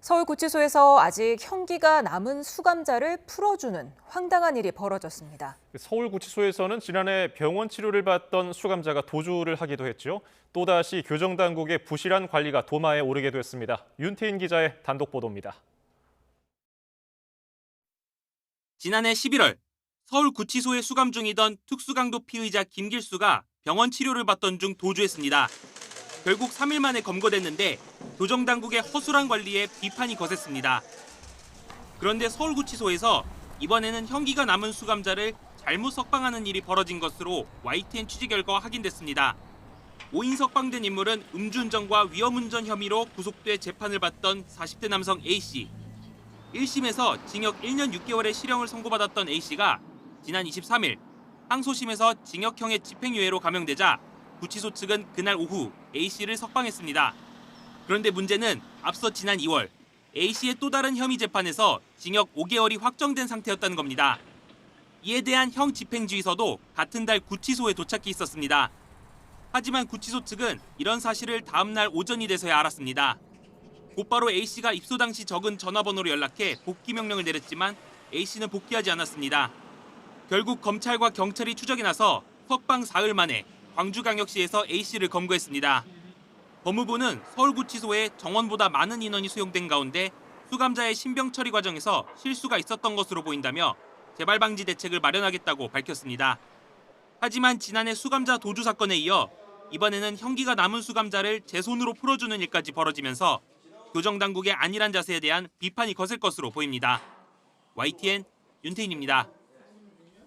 서울구치소에서 아직 형기가 남은 수감자를 풀어주는 황당한 일이 벌어졌습니다. 서울구치소에서는 지난해 병원 치료를 받던 수감자가 도주를 하기도 했죠. 또다시 교정당국의 부실한 관리가 도마에 오르게 됐습니다. 윤태인 기자의 단독 보도입니다. 지난해 11월 서울구치소에 수감 중이던 특수강도 피의자 김길수가 병원 치료를 받던 중 도주했습니다. 결국 3일 만에 검거됐는데 교정당국의 허술한 관리에 비판이 거셌습니다. 그런데 서울구치소에서 이번에는 형기가 남은 수감자를 잘못 석방하는 일이 벌어진 것으로 YTN 취재 결과 확인됐습니다. 5인 석방된 인물은 음주운전과 위험운전 혐의로 구속돼 재판을 받던 40대 남성 A씨. 1심에서 징역 1년 6개월의 실형을 선고받았던 A씨가 지난 23일 항소심에서 징역형의 집행유예로 감형되자 구치소 측은 그날 오후 A씨를 석방했습니다. 그런데 문제는 앞서 지난 2월 A씨의 또 다른 혐의 재판에서 징역 5개월이 확정된 상태였다는 겁니다. 이에 대한 형 집행지휘서도 같은 달 구치소에 도착해 있었습니다. 하지만 구치소 측은 이런 사실을 다음 날 오전이 돼서야 알았습니다. 곧바로 A씨가 입소 당시 적은 전화번호로 연락해 복귀 명령을 내렸지만 A씨는 복귀하지 않았습니다. 결국 검찰과 경찰이 추적에 나서 석방 4일 만에 광주광역시에서 A씨를 검거했습니다. 법무부는 서울구치소에 정원보다 많은 인원이 수용된 가운데 수감자의 신병 처리 과정에서 실수가 있었던 것으로 보인다며 재발 방지 대책을 마련하겠다고 밝혔습니다. 하지만 지난해 수감자 도주 사건에 이어 이번에는 형기가 남은 수감자를 제 손으로 풀어주는 일까지 벌어지면서 교정당국의 안일한 자세에 대한 비판이 거셀 것으로 보입니다. YTN 윤태인입니다.